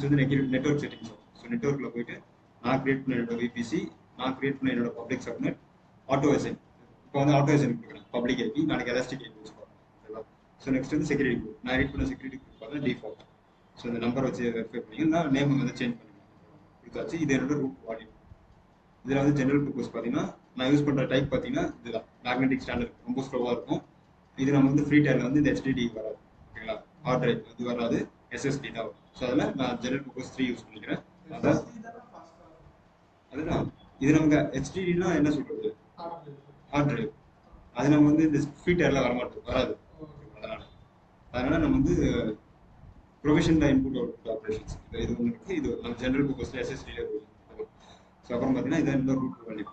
வந்து network settings. So நெட்வொர்க்கில் போயிட்டு நான் கிரியேட் பண்ண என்னோட விபிசி, நான் கிரியேட் பண்ண என்னோட பப்ளிக் சப்நெட், ஆட்டோ எஸ்என். இப்போ வந்து ஆட்டோ எஸ்என் கொடுக்குறேன் பப்ளிக் ஐபி, நாளைக்கு எலாஸ்டிக் ஐபி யூஸ் பண்ணுறேன். ஸோ நெக்ஸ்ட் வந்து செக்யூரிட்டி குரூப், நான் எடிட் பண்ண செக்யூரிட்டி குரூப் பார்த்தா டிஃபால்ட். ஸோ இந்த நம்பர் வச்சு வெரிஃபை பண்ணிங்கன்னா நேம் வந்து சேஞ்ச் பண்ணிக்கலாம். கொடுத்தாச்சு. இது என்னோட ரூட் வால்யூம். இதில் வந்து ஜென்ரல் பர்பஸ் பார்த்தீங்கன்னா நான் யூஸ் பண்ணுற டைப் பார்த்தீங்கன்னா இதுதான் மேக்னெட்டிக் ஸ்டாண்டர்ட், ரொம்ப ஸ்லோவாக இருக்கும். இது நம்ம வந்து ஃப்ரீ டைமில் வந்து இந்த ஹெச்டிடி வராது, ஓகேங்களா. ஹார்ட் டிரைவ் இது வராது, எஸ்எஸ்டி தான் வரும். ஸோ அதில் நான் ஜென்ரல் பர்பஸ் 3 யூஸ் பண்ணிக்கிறேன். அதான் அதுதான் இது நமக்கு ஹெச்டிடினா என்ன சொல்றது, ஹார்ட் டிரைவ். அது நம்ம வந்து இந்த ஃப்ரீ டைமில் வராது. அதனால நம்ம வந்து ப்ரொவிஷன் இன்புட் அவுட்புட் ஆப்ரேஷன்ஸ் இது ஒன்று இருக்குது. இது நம்ம ஜென்ரல் பர்பஸில் எஸ்எஸ்டியில் இருக்கும். ஸோ அப்புறம் பார்த்தீங்கன்னா இதான் இந்த ரூட் வேல்யூ.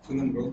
சொல்லுங்க ப்ரோ.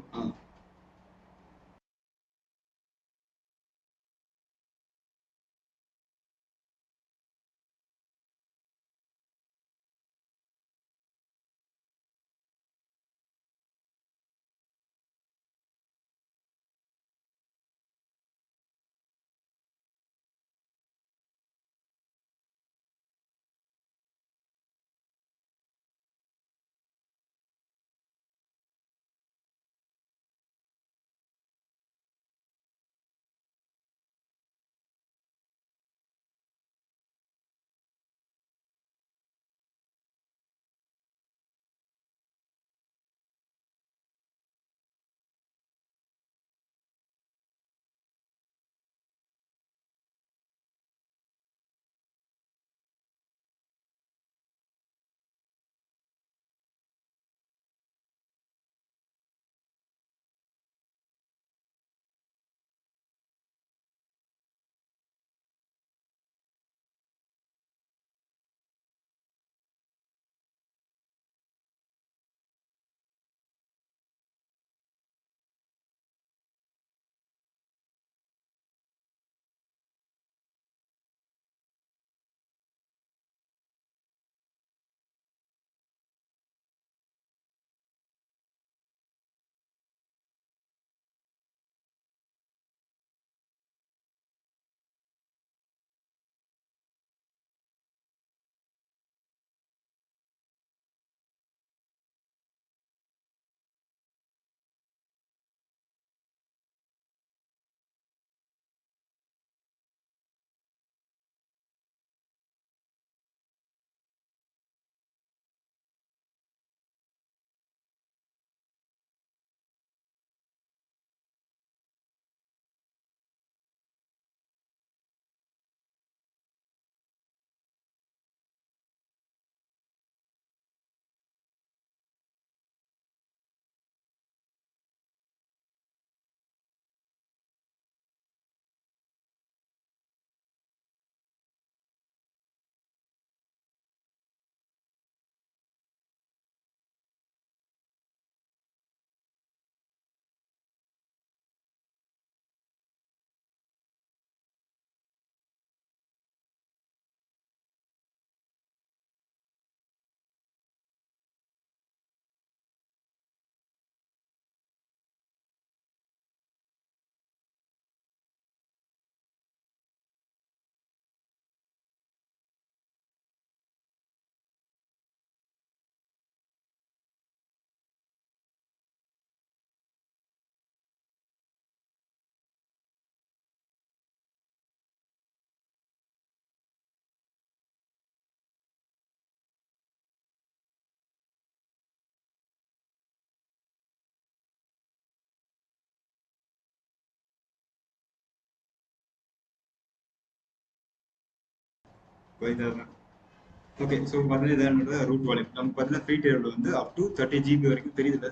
ஓகே. ஸோ பார்த்தீங்கன்னா இதான் ரூட் வால்யூம். நமக்கு பார்த்தீங்கன்னா ஃப்ரீ டேபிள் வந்து அப் டு 30 ஜிபி வரைக்கும் தெரியுதுல்ல,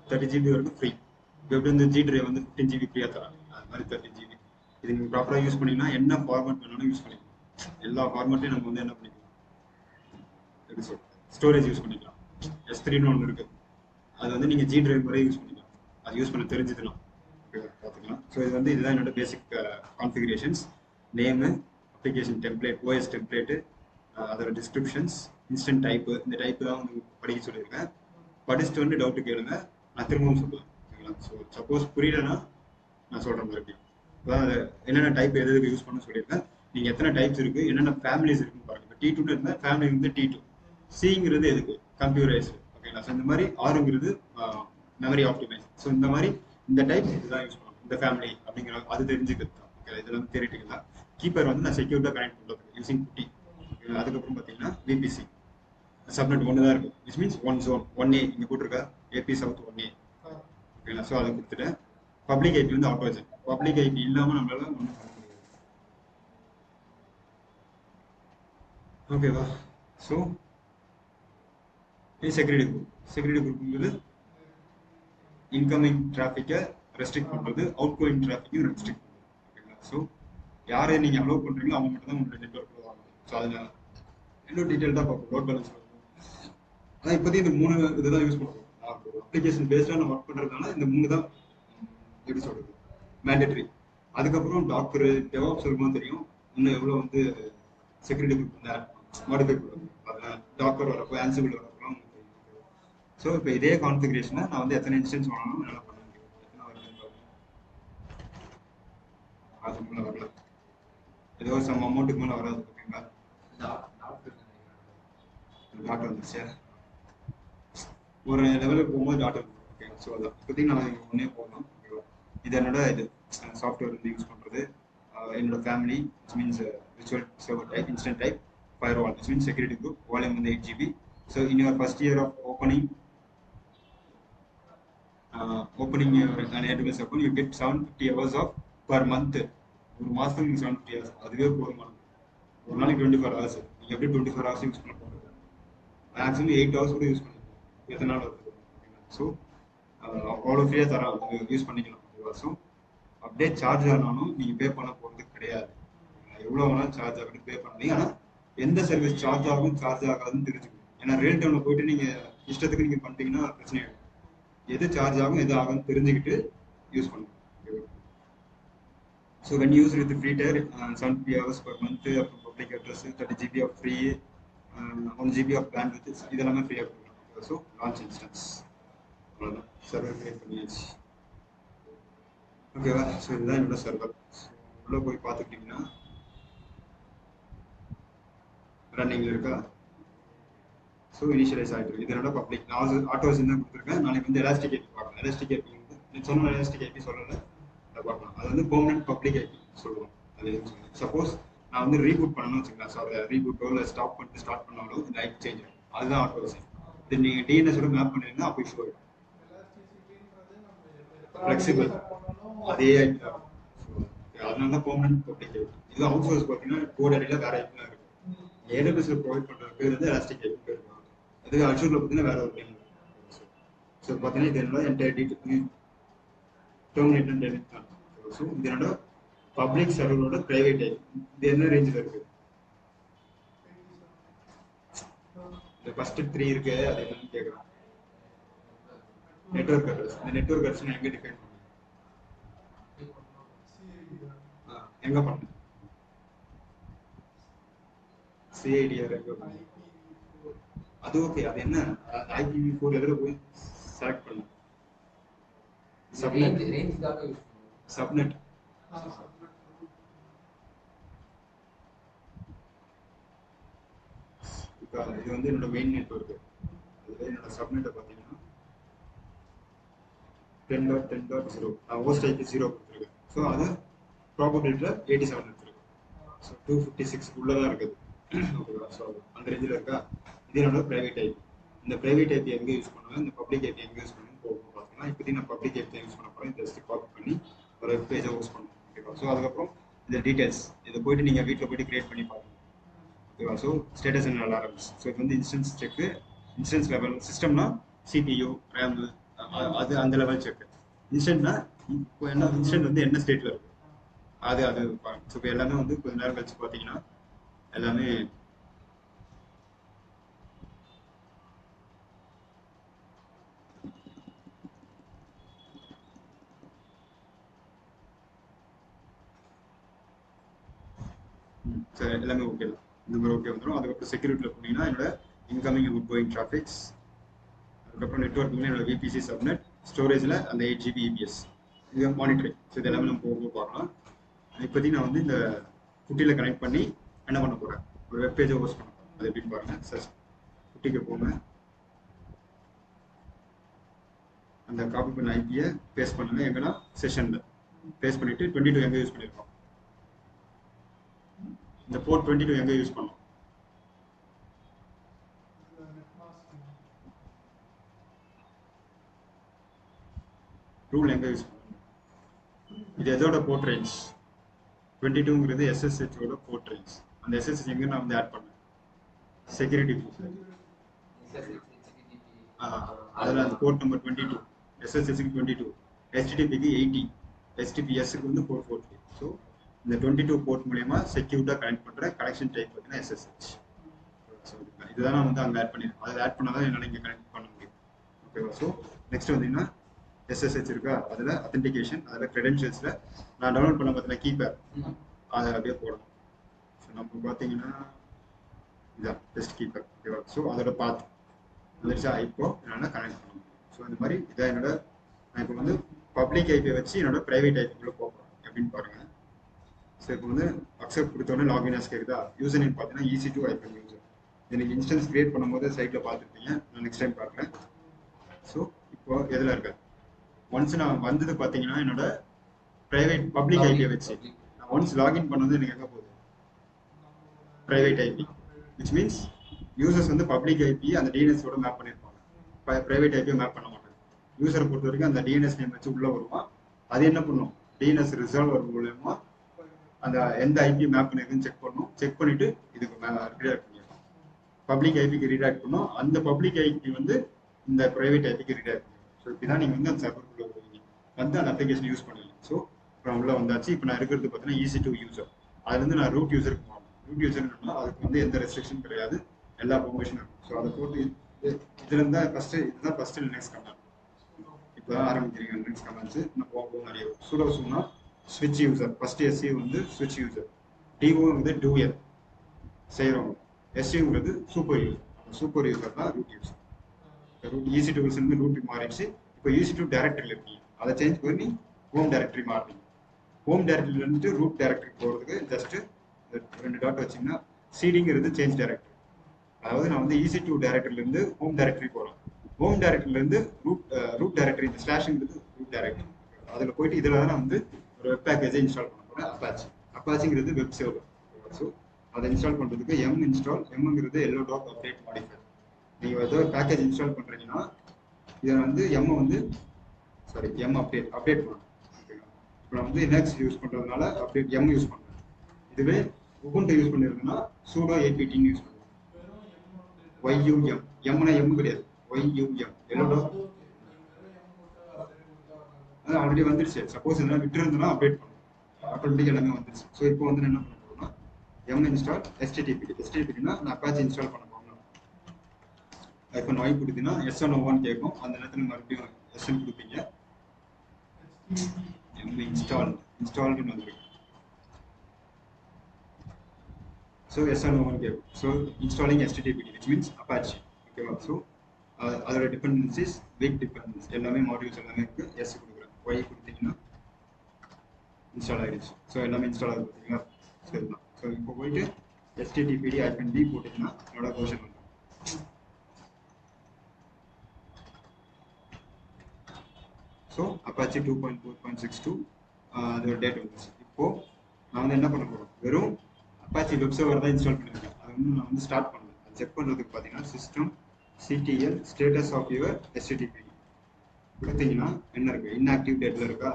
30 ஜிபி வரைக்கும் ஃப்ரீ. இப்போ எப்படி வந்து ஜி ட்ரைவ் வந்து 15 ஜிபி ஃப்ரீயாக தராங்க, அது மாதிரி 30 ஜிபி. இது நீங்கள் ப்ராப்பராக யூஸ் பண்ணிங்கன்னா என்ன ஃபார்மேட் வேணாலும் யூஸ் பண்ணிக்கலாம். எல்லா ஃபார்மேட்டையும் நம்ம வந்து என்ன பண்ணிக்கலாம், எப்படி சொல்றது, ஸ்டோரேஜ் யூஸ் பண்ணிக்கலாம். S3ன்னு ஒன்று இருக்குது, அது வந்து நீங்கள் ஜி ட்ரைவ் வரை யூஸ் பண்ணிக்கலாம். அது யூஸ் பண்ண தெரிஞ்சுக்கலாம், பார்த்துக்கலாம். ஸோ இது வந்து இதுதான் என்னோட basic configurations. Name, application template, OS template, அதோட டிஸ்கிரிப்ஷன்ஸ், இன்ஸ்டன்ட் டைப்பு. இந்த டைப்பு தான் வந்து படிக்க சொல்லியிருக்கேன். படிச்சுட்டு வந்து டவுட்டு கேளுங்க, நான் திரும்பவும் சொல்லுவேன், ஓகேங்களா. ஸோ சப்போஸ் புரியலன்னா நான் சொல்ற மாதிரி அதாவது என்னென்ன டைப் எதுக்கு யூஸ் பண்ண சொல்லியிருக்கேன். நீங்க எத்தனை டைப்ஸ் இருக்கு, என்னென்ன ஃபேமிலிஸ் இருக்குன்னு பாருங்க. இப்போ T2 இருந்தால் ஃபேமிலி வந்து T2, சிங்கிறது எதுக்கு கம்ப்யூட்டரைஸ்டு, ஓகேங்களா. ஸோ இந்த மாதிரி ஆறுங்கிறது மெமரி ஆப்டிமைஸ். ஸோ இந்த மாதிரி இந்த டைப் இதுதான் யூஸ் பண்ணணும், இந்த ஃபேமிலி அப்படிங்கிற அது தெரிஞ்சுக்கிறது தான். ஓகே, இதெல்லாம் வந்து தேரிட்டிக்கல் தான். கீப்பர் வந்து நான் செக்யூரிட்டா கனெக்ட் பண்ணுறது யூசிங் புட்டி. அதுக்கப்புறம் பார்த்தீங்கன்னா விபிசி சப்நெட் ஒன்று தான் இருக்கும், which means one zone 1A இங்கே போட்டிருக்க ஏபி சவுத் 1A, ஓகேங்களா. ஸோ அதை கொடுத்துட்டேன். பப்ளிக் ஐபி வந்து ஆட்டோஜன். பப்ளிக் ஐபி இல்லாமல் நம்மளால ஒன்றும் பண்ண முடியாது, ஓகேவா. ஸோ இது செக்யூரிட்டி குரூப். செக்யூரிட்டி குரூப்ங்கிறது இன்கமிங் டிராஃபிக்கை ரெஸ்ட்ரிக்ட் பண்ணுறது, அவுட் கோயிங் டிராஃபிக்கையும் ரெஸ்ட்ரிக்ட் பண்ணுறது, ஓகேங்களா. ஸோ யாரை நீங்கள் அலோவ் பண்ணுறீங்களோ அவங்க மட்டும் தான் உங்களோட நெட்ஒர்க்கில் வாங்கணும். ஸோ அதில் இன்னும் டீட்டெயில்டாக பார்ப்போம், லோட் பேலன்ஸ். ஆனால் இப்போதைக்கு இந்த 3 இதுதான் யூஸ் பண்ணுவோம். அப்ளிகேஷன் பேஸ்டாக நான் ஒர்க் பண்ணுறதுனால இந்த 3 தான் எப்படி சொல்கிறது மேண்டேட்டரி. அதுக்கப்புறம் டாக்கர் டெவாப்ஸ் இருக்கும்போது தெரியும் இன்னும் எவ்வளோ வந்து செக்யூரிட்டி குரூப் வந்து மாடிஃபை பண்ணுறது. அதில் டாக்கர் வரப்போ ஆன்சிபிள் வரப்போலாம் உங்களுக்கு தெரியும். ஸோ இப்போ இதே கான்ஃபிகரேஷனை நான் வந்து எத்தனை இன்ஸ்டன்ஸ் வேணாலும் என்னால் பண்ண முடியும். எத்தனை வருதுன்னு அதுக்கு மேலே வரல, ஏதோ சம் அமௌண்ட்டுக்கு மேலே வராது, ஓகேங்களா. டாட் வந்துச்சு ஒரு லெவலுக்கு போகும்போது டாட் வந்து, ஓகே. ஸோ அதான் இப்போதைக்கு நான் ஒன்றே போகலாம், ஓகேவா. இது என்னோட இது சாஃப்ட்வேர் வந்து யூஸ் பண்ணுறது. என்னோட family which means virtual server type, instance type, firewall which means security group, volume வந்து 8 GB. So in your first year of opening an AWS account, you get 750 hours of per month. ஒரு மாதத்துக்கு நீங்கள் 750 hours, அதுவே போதுமானது. ஒரு நாளைக்கு 24 hours. நீங்கள் எப்படி 24 hours யூஸ் பண்ண போகிறது, மேக்ஸிமம் 8 hours கூட யூஸ் பண்ணிக்கலாம், எத்தனை நாள் வருது. ஸோ அவ்வளோ ஃப்ரீயாக தரான், யூஸ் பண்ணிக்கலாம், ஓகேவா. ஸோ அப்படியே சார்ஜ் ஆனாலும் நீங்கள் பே பண்ண போகிறது கிடையாது. எவ்வளோ வேணாலும் சார்ஜ் ஆகிட்டு பே பண்ணுறீங்க. ஆனால் எந்த சர்வீஸ் சார்ஜ் ஆகும் சார்ஜ் ஆகாதுன்னு தெரிஞ்சுக்கணும். ஏன்னா ரியல் டைமில் போயிட்டு நீங்கள் இஷ்டத்துக்கு நீங்கள் பண்ணிட்டீங்கன்னா பிரச்சனை ஆகிடும். எது சார்ஜ் ஆகும் எது ஆகும்னு தெரிஞ்சுக்கிட்டு யூஸ் பண்ணணும். So when use with free tier 70 hours per month, அப்புறம் public address 30 GB of free, 1 GB of bandwidth, இதெல்லாமே ஃப்ரீயாக கொடுக்குறோம். ஸோ லான்ச் இன்ஸ்டன்ஸ் அவ்வளோதான், சர்வர் கிரியேட் பண்ணியாச்சு, ஓகேவா. ஸோ இதுதான் என்னோட சர்வர். உள்ளே போய் பார்த்துக்கிட்டிங்கன்னா ரன்னிங்கில் இருக்கா. ஸோ இனிஷியலைஸ் ஆகிட்டு இருக்கு. இது என்னோட பப்ளிக். நான் ஆட்டோஸ் தான் கொடுத்துருக்கேன். நாளைக்கு வந்து எலாஸ்டிக் ஐபி பார்க்கலாம். எலாஸ்டிக் ஐபி வந்து நான் சொன்ன எலாஸ்டிக் ஐபி சொல்லலை, அதை பார்க்கலாம். அது வந்து பெர்மனன்ட் பப்ளிக் ஐபி சொல்லுவோம். அது சப்போஸ் நான் வந்து ரீபூட் பண்ணணும்னு வச்சுக்கலாம். ஸோ அதை ரீபூட்டோ இல்லை ஸ்டாப் பண்ணிட்டு ஸ்டார்ட் பண்ணாலோ இந்த ஐபி சேஞ்ச் ஆகும். அதுதான் ஆட்டோஸ். இது நீங்கள் டிஎன்எஸோட மேப் பண்ணிருந்தா அப்போ இஷ்யூ ஆகிடும். ஃப்ளெக்சிபிள் அதே ஐபி தான். அதனால தான் பெர்மனன்ட் பப்ளிக் ஐபி. இது அவுட் சோர்ஸ் பார்த்தீங்கன்னா கோட் அடியில் வேற ஐபி தான் இருக்கும். AWSல ப்ரொவைட் பண்ணுற பேர் வந்து எலாஸ்டிக் ஐபி பேர். அது அஷூரில் பார்த்தீங்கன்னா வேற ஒரு டைம். ஸோ பார்த்தீங்கன்னா இது என்னோட என்டையர் டெர்மினேட் அண்ட் டெலிட் தான். ஸோ இது என்னோட பப்ளிக் சர்வரோட பிரைவேட் ஐபி. இது என்ன ரேஞ்சில் இருக்கு, இந்த ஃபர்ஸ்ட் 3 இருக்கு, அது என்னன்னு கேட்குறேன். Network address. இந்த நெட்வொர்க் அட்ரஸ் நான் எங்கே டிஃபைன் பண்ணேன், எங்கே பண்ணேன், சிஐடிஆர் எங்கே பண்ணேன், அது ஓகே. அது என்ன IPv4 எதில் போய் செலக்ட் பண்ண சப்நெட். சப்நெட் இது வந்து என்னோட மெயின் நெட்வொர்க். அதில் என்னோட சப்நெட்டை பார்த்தீங்கன்னா 10.10.0 நான் ஹோஸ்ட் ஐபி 0 கொடுத்துருக்கேன். ஸோ அது ப்ராபபிலிட்டியில் 87 எடுத்துருக்கேன். ஸோ 256 உள்ளே தான் இருக்குது, ஓகேவா. ஸோ அந்த ரேஞ்சில் இருக்கா. இது என்னோட ப்ரைவேட் ஐபி. இந்த ப்ரைவேட் ஐபி எங்கே யூஸ் பண்ணுவேன், இந்த பப்ளிக் ஐபி எங்கே யூஸ் பண்ணுவேன் போகும் பார்த்தீங்கன்னா, இப்போதைக்கு நான் பப்ளிக் ஐபி யூஸ் பண்ண போகிறேன். ஜஸ்ட் காப்பி பண்ணி ஒரு வெப் பேஜை ஹோஸ்ட் பண்ணுவேன், ஓகேவா. ஸோ அதுக்கப்புறம் இந்த டீட்டெயில்ஸ் இதை போயிட்டு நீங்கள் வீட்டில் போய்ட்டு கிரியேட் பண்ணி பாருங்கள், ஓகேவா. So status and alarms. So இது வந்து இன்ஸ்டன்ஸ் செக்கு, இன்ஸ்டன்ஸ் லெவல். சிஸ்டம்னா CPU RAM அது அந்த லெவல் செக். இன்ஸ்டன்ட்னா இப்போ என்ன இன்ஸ்டன்ட் வந்து என்ன ஸ்டேட்டில் இருக்குது அது அது பாருங்க. ஸோ இப்போ எல்லாமே வந்து கொஞ்ச நேரம் கழிச்சு பார்த்தீங்கன்னா எல்லாமே எல்லாமே ஓகே தான். இந்த மாதிரி ஓகே வந்துடும். அதுக்கப்புறம் செக்யூரிட்டியில் போனீங்கன்னா என்னோட இன்கமிங் அவுட் கோயிங் டிராஃபிக்ஸ். அதுக்கப்புறம் நெட்வொர்க்கில் என்னோட VPC சப்நெட், ஸ்டோரேஜில் அந்த 8 GB EPS. இது மானிட்டரிங். ஸோ இது எல்லாமே நம்ம போக பார்க்கலாம். இப்போதைக்கு நான் வந்து இந்த குட்டியில் கனெக்ட் பண்ணி என்ன பண்ண போகிறேன், ஒரு வெப் பேஜை ஹோஸ்ட் பண்ண போகிறேன். அது எப்படின்னு பாருங்கள். சர்ச் குட்டிக்கு போங்க, அந்த காப்பி பண்ண ஐபியை பேஸ்ட் பண்ணுங்க. எங்கன்னா செஷனில் பேஸ்ட் பண்ணிவிட்டு 22 எங்கே யூஸ் பண்ணியிருக்கோம், இந்த போர்ட் 22 எங்கே யூஸ் பண்ணோம், ரூல் எங்கே யூஸ் பண்ணணும், இது எதோட போர்ட் ரேஞ்ச் 22ங்கிறது எஸ்எஸ்ஹெச்சோட போர்ட் ரேஞ்ச். அந்த எஸ்எஸ்ஹெச் எங்கே நான் வந்து ஆட் பண்ணேன், செக்யூரிட்டி அதில் அந்த போர்ட் நம்பர் 22, எஸ்எஸ்ஹெச்சுக்கு 22, ஹெச்டிடிபிக்கு 80, ஹெச்டிபிஎஸ்க்கு வந்து 443. ஸோ இந்த 22 போர்ட் மூலயமா செக்யூர்டாக கனெக்ட் பண்ணுற கனெக்ஷன் டைப் பார்த்தீங்கன்னா எஸ்எஸ்ஹெச். ஸோ இதுதான் நான் வந்து அங்கே ஆட் பண்ணியிருக்கேன். அதில் ஆட் பண்ணால் தான் என்னால் இங்கே கனெக்ட் பண்ண முடியும். ஓகேவா? ஸோ நெக்ஸ்ட் வந்தீங்கன்னா எஸ்எஸ்ஹெச் இருக்கா, அதில் அத்தென்டிகேஷன், அதில் க்ரெடென்ஷியல்ஸில் நான் டவுன்லோட் பண்ண பார்த்தீங்கன்னா கீபேட், அதை அப்படியே போடணும். ஸோ நம்ம பார்த்தீங்கன்னா இதுதான் பெஸ்ட் கீபேட். ஓகேவா? ஸோ அதோட பாத் வந்துருச்சா, இப்போ என்னால் கனெக்ட் பண்ண முடியும். ஸோ இந்த மாதிரி இதான் என்னோட, நான் இப்போ வந்து பப்ளிக் ஐபியை வச்சு என்னோட ப்ரைவேட் ஐபிக்குள்ளே போகிறேன் எப்படின்னு பாருங்கள். ஸோ இப்போ வந்து அக்செப்ட் கொடுத்தோடனே லாகின் ஆஸ் கேட்குதா, யூசர் நேம் பார்த்தீங்கன்னா EC2 ஐபன் யூசர். எனக்கு இன்ஸ்டன்ஸ் கிரியேட் பண்ணும்போது சைட்டில் பார்த்துருப்பீங்க, நான் நெக்ஸ்ட் டைம் பார்க்குறேன். ஸோ இப்போ எதில் இருக்கேன், ஒன்ஸ் நான் வந்தது பார்த்தீங்கன்னா என்னோட ப்ரைவேட் பப்ளிக் ஐபியை வச்சு நான் ஒன்ஸ் லாகின் பண்ணது எனக்கு எங்கே போகுது, private IP. Which means users வந்து பப்ளிக் ஐபி அந்த டிஎன்எஸோட மேப் பண்ணியிருப்பாங்க, ப்ரைவேட் ஐபியை மேப் பண்ண மாட்டாங்க. யூசரை பொறுத்த வரைக்கும் அந்த டிஎன்எஸ் நேம் வச்சு உள்ளே வருவான். அது என்ன பண்ணும், டிஎன்எஸ் ரிசால்வர் மூலமா அந்த எந்த ஐபி மேப் பண்ணிருக்குன்னு செக் பண்ணும். செக் பண்ணிட்டு இதுக்கு ரீடாக்ட் பண்ணிடும், பப்ளிக் ஐபிக்கு ரீடாக்ட் பண்ணும். அந்த பப்ளிக் ஐபி வந்து இந்த ப்ரைவேட் ஐபிக்கு ரீடாக்ட் பண்ணும். ஸோ இப்படிதான் நீங்கள் வந்து அந்த சர்வருக்குள்ள வந்து அந்த அப்ளிகேஷன் யூஸ் பண்ணலாம். ஸோ இப்போ உள்ள வந்தாச்சு. இப்போ நான் இருக்கிறது பார்த்தீங்கன்னா EC2 யூசர். அதுலேருந்து நான் ரூட் யூசருக்கு போகணும். ரூட் யூசர்னா அதுக்கு வந்து எந்த ரெஸ்ட்ரிக்ஷன் கிடையாது, எல்லா பெர்மிஷனும் இருக்கும். ஸோ அதை போட்டு இதுலேருந்து தான் இதுதான் ஃபஸ்ட்டு லினக்ஸ் கமாண்ட். இப்போ தான் ஆரம்பிக்கிறீங்க லினக்ஸ் கமாண்ட்ஸ். இன்னும் போக நிறைய சுடோசுனா ஸ்விட்ச் யூசர், ஃபர்ஸ்ட் SU வந்து ஸ்விட்ச் யூசர், டிஓ வந்து டூயர் செய்கிறவங்க, SUங்கிறது சூப்பர் யூசர். அந்த சூப்பர் யூசர் தான் ரூட் யூசர். ரூட் EC2 வந்து ரூட் மாறிடுச்சு. இப்போ EC2 டைரக்டரியில் இருக்கீங்க, அதை சேஞ்ச் பண்ணி ஹோம் டைரக்டரி மாறுறீங்க. ஹோம் டைரக்டரியில் இருந்துட்டு ரூட் டைரக்டரி போகிறதுக்கு ஜஸ்ட் 2 டாட் வச்சிங்கன்னா சிடிங்கிறது சேஞ்ச் டைரக்டரி. அதாவது நான் வந்து EC2 டைரக்டரியிலேருந்து ஹோம் டைரக்டரி போகிறேன். ஹோம் டைரக்டரியிலேருந்து ரூட் டைரக்டரி, இந்த ஸ்லாஷிங்கிறது ரூட் டைரக்டரி. அதில் போயிட்டு இதில் தான் நான் வந்து ஒரு வெப் பேக்கேஜை இன்ஸ்டால் பண்ண போகிறேன். அப்பாச்சிங்கிறது வெப் சர்வர். ஸோ அதை இன்ஸ்டால் பண்ணுறதுக்கு இன்ஸ்டால், எம்ங்கிறது எல்லோ டாட் அப்டேட் மாடிஃபை. நீங்கள் ஏதோ பேக்கேஜ் இன்ஸ்டால் பண்ணுறீங்கன்னா இதை வந்து எம் அப்டேட் பண்ணணும். ஓகேங்களா? இப்போ நான் வந்து லினக்ஸ் யூஸ் பண்ணுறதுனால அப்டேட் எம் யூஸ் பண்ணுறேன். இதுவே உபுண்டு யூஸ் பண்ணிருக்குன்னா sudo apt யூஸ் பண்ணுவேன். YUM, எம்னா எம் கிடையாது, YUM எல்லோ டாட். அது ஆல்ரெடி வந்துருச்சு. சப்போஸ் இதெல்லாம் விட்டு இருந்ததுன்னா அப்டேட் பண்ணும், ஆட்டோமேட்டிக் எல்லாமே வந்துருச்சு. ஸோ இப்போ வந்து என்ன பண்ண போகிறோம்னா எம் இன்ஸ்டால் HTTPனா நான் அப்பாச்சி இன்ஸ்டால் பண்ண போகிறோம். இப்போ நோய் கொடுத்தீங்கன்னா S101 கேட்கும். அந்த நேரத்தில் மறுபடியும் SN கொடுப்பீங்க. எம் இன்ஸ்டால்னு வந்துருக்கு. ஸோ S101 கேட்கும். So installing HTTP which means Apache. ஓகேவா? ஸோ அதோட டிபெண்டன்சிஸ், வீக் டிபெண்டன்ஸ் எல்லாமே மாடியூல்ஸ் எல்லாமே இருக்குது. எஸ் கொடுக்குறேன், ஒய் கொடுத்தீங்கன்னா இன்ஸ்டால் ஆகிடுச்சு. ஸோ எல்லாமே இன்ஸ்டால் ஆகுது பார்த்தீங்களா? சரிதான். ஸோ இப்போ போயிட்டு HTTPD-D போட்டிங்கன்னா என்னோட வெர்ஷன் வந்துடும். ஸோ Apache 2.4.62 அதோட டேட் வந்துச்சு. இப்போது நான் வந்து என்ன பண்ண போகிறோம், வெறும் Apache வெப் சர்வர் தான் இன்ஸ்டால் பண்ணியிருக்கேன். அது வந்து நான் வந்து ஸ்டார்ட் பண்ணல. அது செக் பண்ணுறதுக்கு பார்த்தீங்கன்னா system CTL status of your HTTP கொடுத்தீங்கன்னா என்ன இருக்குது, இன்ஆக்டிவ் டேட்டில் இருக்கா.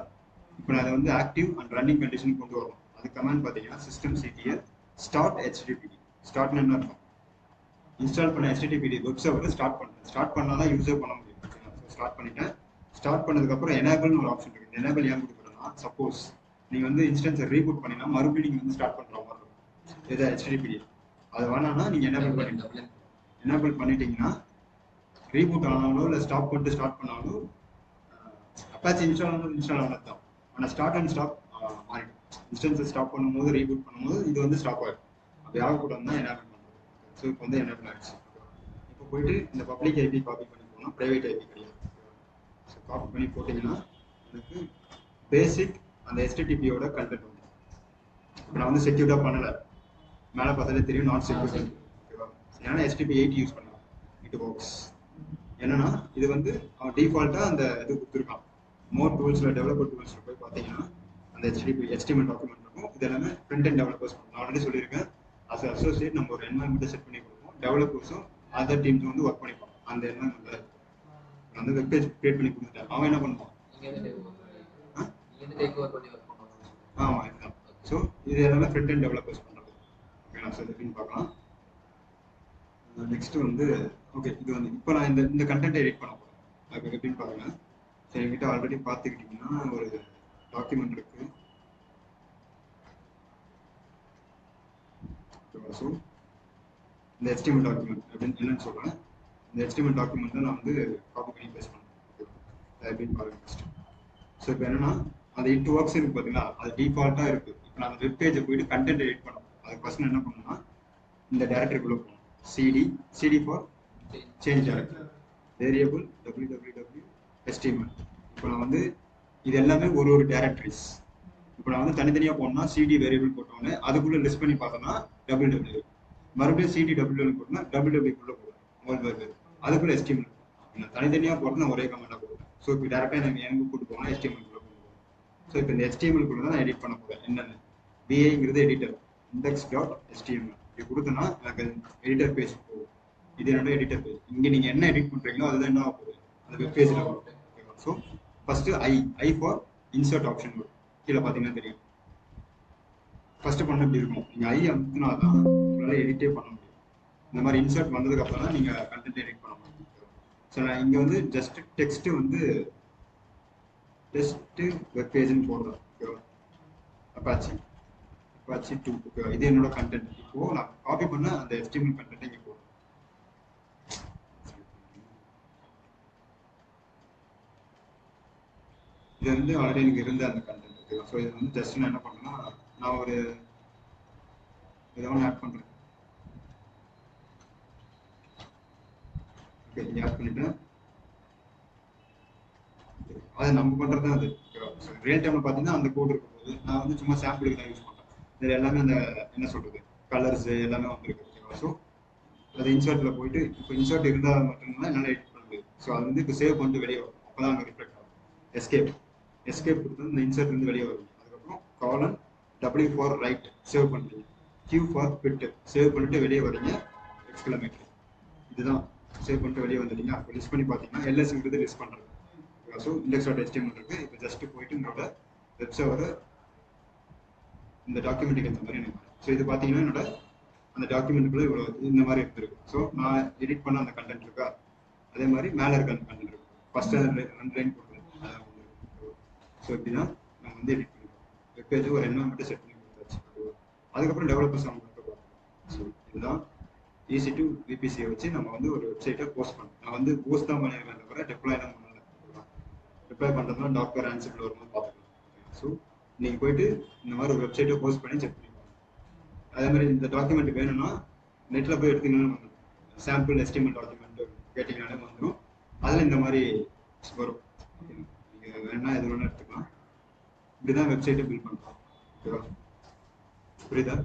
இப்போ நான் அதை வந்து ஆக்டிவ் அண்ட் ரன்னிங் கண்டிஷனுக்கு கொண்டு வரணும். அது கமாண்ட் பார்த்தீங்கன்னா சிஸ்டம் CTL ஸ்டார்ட் HTTP. ஸ்டார்ட்னு என்ன இருக்கும், இன்ஸ்டால் பண்ண HTTP வெப் சர்வர் ஸ்டார்ட் பண்ணுறேன். ஸ்டார்ட் பண்ணால் தான் யூஸர் பண்ண முடியும். ஸ்டார்ட் பண்ணிட்டேன். ஸ்டார்ட் பண்ணதுக்கப்புறம் எனேபிள்னு ஒரு ஆப்ஷன் இருக்குது. எனேபிள் ஏன் கொடுக்குறேன்னா, சப்போஸ் நீங்கள் வந்து இன்ஸ்டன்ஸை ரீபூட் பண்ணினா மறுபடியும் நீங்கள் வந்து ஸ்டார்ட் பண்ணுற மாதிரி இருக்கும். எது HTTP அது வேணாம்னா நீங்கள் எனேபிள் பண்ணிட்டீங்கன்னா ரீபூட் ஆனாலோ இல்லை ஸ்டாப் பண்ணிட்டு ஸ்டார்ட் பண்ணாலும் அப்பாச்சி இன்ஸ்டால் ஆனது தான். ஆனால் ஸ்டார்ட் அண்ட் ஸ்டாப் மாறிடும். இன்ஸ்டன்ஸை ஸ்டாப் பண்ணும்போது ரீபூட் பண்ணும்போது இது வந்து ஸ்டாப் ஆகிடும். அப்படி ஆகக்கூடாது தான் எனேபிள் பண்ணுறது. ஸோ இப்போ வந்து எனேபிள் ஆகிடுச்சு. இப்போ போயிட்டு இந்த பப்ளிக் ஐபி காப்பி பண்ணி போனால் ப்ரைவேட் ஐபி கிடையாது. ஸோ காப்பி பண்ணி போட்டிங்கன்னா எனக்கு பேசிக் அந்த HTTP-யோட கண்டென்ட் வந்து இப்போ நான் வந்து செக்யூர்டாக பண்ணலை, மேலே பார்த்தாலே தெரியும் நாட் செக்யூர். ஓகேவா? ஏன்னா HTTP 8 யூஸ் பண்ணலாம், இட் ஒர்க்ஸ். என்னன்னா இது வந்து அவன் டிஃபால்ட்டாக அந்த இது கொடுத்துருக்கான். மோர் டூல்ஸில் டெவலப்பர் டூல்ஸில் போய் பார்த்தீங்கன்னா அந்த HTML டாக்குமெண்ட் இருக்கும். இது எல்லாமே ஃப்ரண்ட் அண்ட் டெவலப்பர்ஸ் நான் ஆல்ரெடி சொல்லியிருக்கேன். அஸ் அசோசியேட் நம்ம ஒரு என்வரன்மெண்ட்டை செட் பண்ணி கொடுப்போம், டெவலப்பர்ஸும் அதர் டீம்ஸ் வந்து ஒர்க் பண்ணிப்பாங்க அந்த என்வரன்மெண்ட்டில். அந்த வெப் பேஜ் கிரியேட் பண்ணி கொடுத்துட்டேன், அவன் என்ன பண்ணுவான்? ஆமாம், இதுதான். ஸோ இது எல்லாமே ஃப்ரண்ட் அண்ட் டெவலப்பர்ஸ் பண்ணுறது. ஓகே, ஸோ எப்படின்னு பார்க்கலாம். நெக்ஸ்ட் வந்து ஓகே, இது வந்து இப்போ நான் இந்த கண்டென்ட் எடிட் பண்ண போகிறேன். அது எப்படின்னு பாருங்க. சரி, என்கிட்ட ஆல்ரெடி பார்த்துக்கிட்டிங்கன்னா ஒரு டாக்குமெண்ட் இருக்கு. ஸோ இந்த HTML டாக்குமெண்ட் அப்படின்னு என்னன்னு சொல்கிறேன். இந்த HTML டாக்குமெண்ட்டை நான் வந்து காப்பி பண்ணி பேஸ்ட் பண்ணுறேன். எப்படின்னு பாருங்க ஃபஸ்ட்டு. ஸோ இப்போ என்னன்னா அந்த இட் ஒர்க்ஸ் இருக்கு பார்த்தீங்களா, அது டிஃபால்ட்டாக இருக்குது. இப்போ நான் அந்த வெப் பேஜை போயிட்டு கண்டென்ட் எடிட் பண்ணணும். அதுக்கு ஃபஸ்ட் என்ன பண்ணணும்னா இந்த டேரக்டரிக்குள்ளே போகணும். CD for change directory, variable www HTML. இப்போ நான் வந்து இது எல்லாமே ஒரு டேரக்டரிஸ். இப்போ நான் வந்து தனித்தனியாக போனோம்னா CD வேரியபிள் போட்டோன்னே அதுக்குள்ளே லிஸ்ட் பண்ணி பார்த்தோம்னா www, மறுபடியும் CD www போட்டோம்னா www-க்குள்ளே போடுவேன், அதுக்குள்ளே HTML. நான் தனித்தனியாக போட்டு நான் ஒரே கமெண்டாக போடுவேன். ஸோ இப்போ டேரெக்டாக எனக்கு கூட்டு போனால் HTML-குள்ளே போடுவேன். ஸோ இப்போ இந்த HTML-குள்ளே தான் நான் எடிட் பண்ண போகிறேன். என்னென்ன BA-ங்கிறது எடிட்டர், index.html இது கொடுத்தனா எனக்கு எடிட்டர் பேஜ் போகும். இது என்னோட எடிட்டர் பேஜ். இங்கே நீங்கள் என்ன எடிட் பண்ணுறீங்களோ அதுதான் என்ன ஆகும், அந்த வெப் பேஜில் வரும். So first I for insert option வரும். கீழே பார்த்தீங்கன்னா தெரியும். ஃபஸ்ட்டு பண்ண எப்படி இருக்கும், நீங்கள் ஐ அமுத்தினா தான் உங்களால் எடிட்டே பண்ண முடியும். இந்த மாதிரி இன்சர்ட் வந்ததுக்கு அப்புறம் தான் நீங்கள் கண்டென்ட் எடிட் பண்ண முடியும். ஸோ நான் இங்கே வந்து ஜஸ்ட் டெக்ஸ்ட்டு வந்து டெஸ்ட்டு வெப் பேஜ்னு போடுறேன். ஓகேவா? அப்பாச்சி 2. ஓகேவா? இது என்னோட கண்டென்ட். இப்போது நான் காப்பி பண்ண அந்த HTML கண்டென்ட் இங்கே போடுறேன். இது வந்து ஆல்ரெடி எனக்கு இருந்த அந்த கண்டென்ட். ஓகேவா? ஸோ இது வந்து ஜஸ்ட் நான் என்ன பண்ணேன்னா நான் ஒரு ஏதோ ஒன்று ஆட் பண்ணுறேன். ஓகே, இங்கே ஆட் பண்ணிட்டேன். அது நம்ம பண்ணுறது தான் அது. ஓகேவா? ஸோ ரியல் டைமில் பார்த்தீங்கன்னா அந்த கோட் இருக்கும்போது நான் வந்து சும்மா சாம்பிளுக்கு தான் யூஸ் பண்ணுறேன். இது எல்லாமே அந்த என்ன சொல்கிறது கலர்ஸ் எல்லாமே வந்துருக்கு. ஓகேவா? ஸோ அது இன்சர்ட்டில் போயிட்டு இப்போ இன்சர்ட் இருந்தால் மட்டும்தான் என்னால் எடிட் பண்ண முடியும். ஸோ அது வந்து இப்போ சேவ் பண்ணிட்டு வெளியே வரும், அப்போ தான் அங்கே ரிஃப்ளெக்ட் ஆகும். எஸ்கேப் கொடுத்து இந்த இன்சர்ட் இருந்து வெளியே வரும். அதுக்கப்புறம் காலன் W ஃபார் ரைட் சேவ் பண்ணுறீங்க, Q ஃபார் பிட் சேவ் பண்ணிட்டு வெளியே வரீங்க, எக்ஸ்கிளமேட்டரி இதுதான் சேவ் பண்ணிட்டு வெளியே வந்துட்டீங்க. அப்போ லிஸ்ட் பண்ணி பார்த்தீங்கன்னா LS-ங்கிறது லிஸ்ட் பண்ணுறது. ஸோ index.html இருக்குது. இப்போ ஜஸ்ட் போயிட்டு உங்களோட வெப் சர்வரை இந்த டாக்குமெண்ட்டுக்கு ஏற்ற மாதிரி எனக்கு. ஸோ இது பார்த்தீங்கன்னா என்னோட அந்த டாக்குமெண்ட்டுக்குள்ளே இவ்வளோ இந்த மாதிரி இருந்திருக்கு. ஸோ நான் எடிட் பண்ண அந்த கண்டென்ட் இருக்கா, அதே மாதிரி மேலே இருக்க அந்த கண்டென்ட் இருக்கு. ஃபஸ்ட்டு அந்த 2 லைன் கொடுக்குறது. ஸோ இப்படி தான் நம்ம வந்து எடிட் பண்ணிக்கலாம். வெப் பேஜ் ஒரு என்வரன்மெண்ட்டை செட் பண்ணி கொடுத்தாச்சு. அதுக்கப்புறம் டெவலப்பர்ஸ் அவங்க பார்க்கலாம். ஸோ இதுதான் EC to VPC-யை வச்சு நம்ம வந்து ஒரு வெப்சைட்டை போஸ்ட் பண்ணோம். நான் வந்து போஸ்ட் தான் பண்ணியிருக்கேன், தவிர டெப்ளாய் தான் பண்ணல. டெப்ளாய் பண்ணுறதுனா டாக்கர் ஆன்சிபிள் வரும்போது பார்த்துக்கலாம். ஸோ நீங்கள் போயிட்டு இந்த மாதிரி ஒரு வெப்சைட்டை போஸ்ட் பண்ணி செக் பண்ணிக்கலாம். அதே மாதிரி இந்த டாக்குமெண்ட் வேணும்னா நெட்டில் போய் எடுத்தீங்கன்னா சாம்பிள் HTML டாக்குமெண்ட் கேட்டிங்கனாலே வந்துடும். அதில் இந்த மாதிரி வரும். நீங்கள் வேணா எது வேணா எடுத்துக்கலாம். இப்படி தான் வெப்சைட்டை பில்ட் பண்ணுறோம். ஓகேவா? புரியுதா?